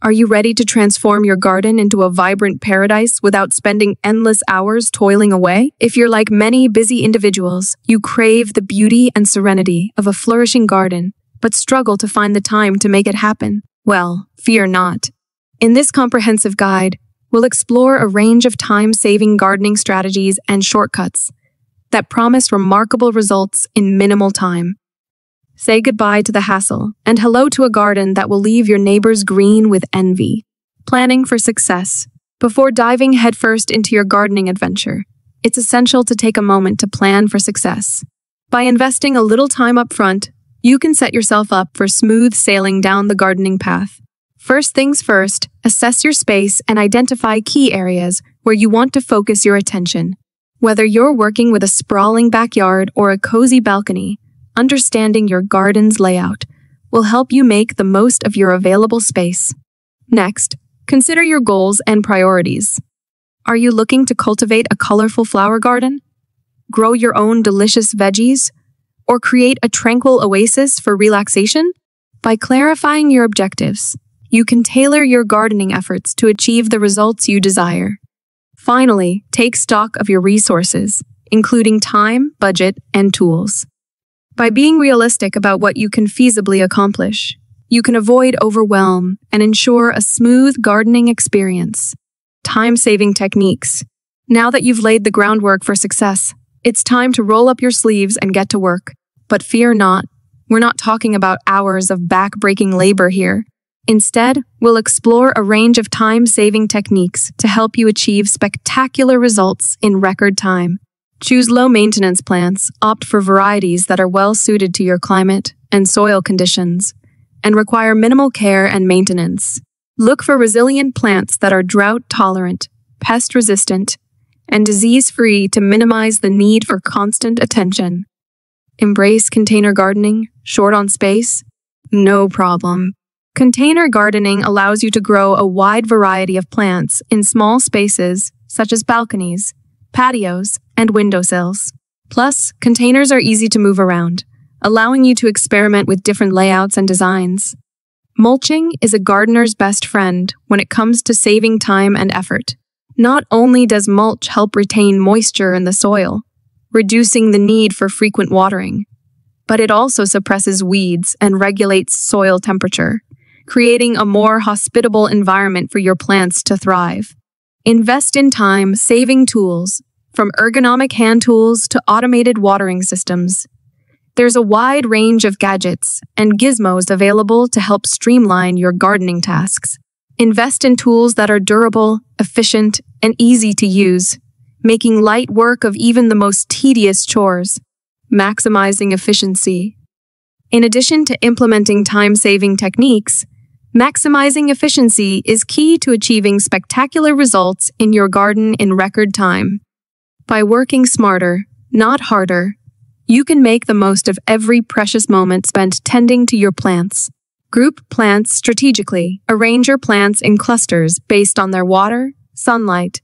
Are you ready to transform your garden into a vibrant paradise without spending endless hours toiling away? If you're like many busy individuals, you crave the beauty and serenity of a flourishing garden, but struggle to find the time to make it happen, well, fear not. In this comprehensive guide, we'll explore a range of time-saving gardening strategies and shortcuts that promise remarkable results in minimal time. Say goodbye to the hassle and hello to a garden that will leave your neighbors green with envy. Planning for success. Before diving headfirst into your gardening adventure, it's essential to take a moment to plan for success. By investing a little time up front, you can set yourself up for smooth sailing down the gardening path. First things first, assess your space and identify key areas where you want to focus your attention. Whether you're working with a sprawling backyard or a cozy balcony, understanding your garden's layout will help you make the most of your available space. Next, consider your goals and priorities. Are you looking to cultivate a colorful flower garden, grow your own delicious veggies, or create a tranquil oasis for relaxation? By clarifying your objectives, you can tailor your gardening efforts to achieve the results you desire. Finally, take stock of your resources, including time, budget, and tools. By being realistic about what you can feasibly accomplish, you can avoid overwhelm and ensure a smooth gardening experience. Time-saving techniques. Now that you've laid the groundwork for success, it's time to roll up your sleeves and get to work. But fear not, we're not talking about hours of back-breaking labor here. Instead, we'll explore a range of time-saving techniques to help you achieve spectacular results in record time. Choose low-maintenance plants, opt for varieties that are well-suited to your climate and soil conditions, and require minimal care and maintenance. Look for resilient plants that are drought-tolerant, pest-resistant, and disease-free to minimize the need for constant attention. Embrace container gardening, short on space? No problem. Container gardening allows you to grow a wide variety of plants in small spaces, such as balconies, patios, and windowsills. Plus, containers are easy to move around, allowing you to experiment with different layouts and designs. Mulching is a gardener's best friend when it comes to saving time and effort. Not only does mulch help retain moisture in the soil, reducing the need for frequent watering, but it also suppresses weeds and regulates soil temperature, creating a more hospitable environment for your plants to thrive. Invest in time-saving tools, from ergonomic hand tools to automated watering systems. There's a wide range of gadgets and gizmos available to help streamline your gardening tasks. Invest in tools that are durable, efficient, and easy to use, making light work of even the most tedious chores, maximizing efficiency. In addition to implementing time-saving techniques, maximizing efficiency is key to achieving spectacular results in your garden in record time. By working smarter, not harder, you can make the most of every precious moment spent tending to your plants. Group plants strategically. Arrange your plants in clusters based on their water, sunlight,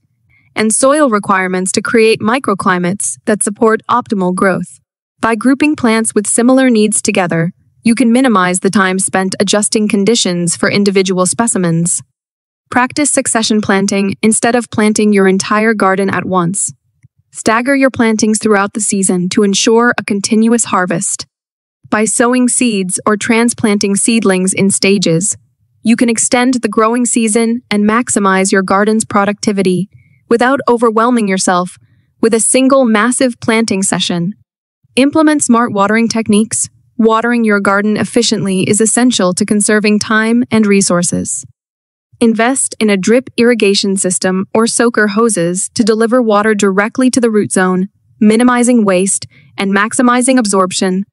and soil requirements to create microclimates that support optimal growth. By grouping plants with similar needs together, you can minimize the time spent adjusting conditions for individual specimens. Practice succession planting instead of planting your entire garden at once. Stagger your plantings throughout the season to ensure a continuous harvest. By sowing seeds or transplanting seedlings in stages, you can extend the growing season and maximize your garden's productivity without overwhelming yourself with a single massive planting session. Implement smart watering techniques. Watering your garden efficiently is essential to conserving time and resources. Invest in a drip irrigation system or soaker hoses to deliver water directly to the root zone, minimizing waste and maximizing absorption.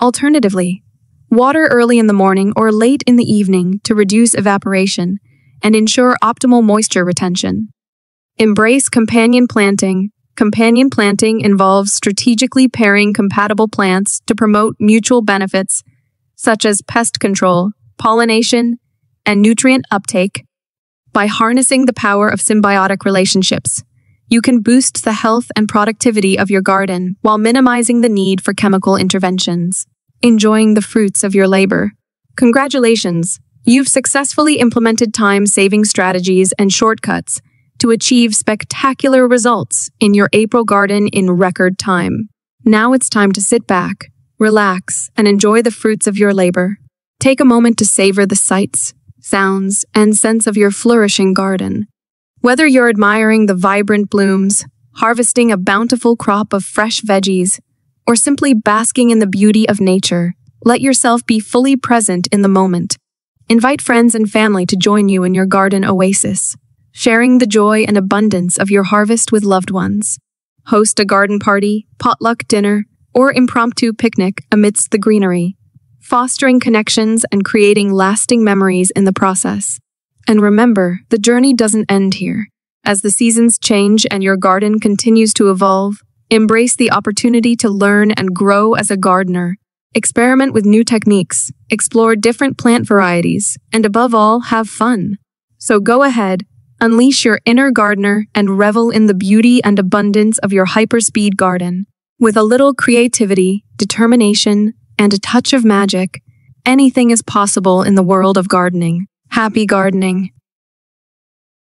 Alternatively, water early in the morning or late in the evening to reduce evaporation and ensure optimal moisture retention. Embrace companion planting. Companion planting involves strategically pairing compatible plants to promote mutual benefits, such as pest control, pollination, and nutrient uptake. By harnessing the power of symbiotic relationships, you can boost the health and productivity of your garden while minimizing the need for chemical interventions. Enjoying the fruits of your labor. Congratulations! You've successfully implemented time-saving strategies and shortcuts to achieve spectacular results in your April garden in record time. Now it's time to sit back, relax, and enjoy the fruits of your labor. Take a moment to savor the sights, sounds, and scents of your flourishing garden. Whether you're admiring the vibrant blooms, harvesting a bountiful crop of fresh veggies, or simply basking in the beauty of nature, let yourself be fully present in the moment. Invite friends and family to join you in your garden oasis, sharing the joy and abundance of your harvest with loved ones. Host a garden party, potluck dinner, or impromptu picnic amidst the greenery, fostering connections and creating lasting memories in the process. And remember, the journey doesn't end here. As the seasons change and your garden continues to evolve, embrace the opportunity to learn and grow as a gardener. Experiment with new techniques, explore different plant varieties, and above all, have fun. So go ahead, unleash your inner gardener and revel in the beauty and abundance of your hyperspeed garden. With a little creativity, determination, and a touch of magic, anything is possible in the world of gardening. Happy gardening!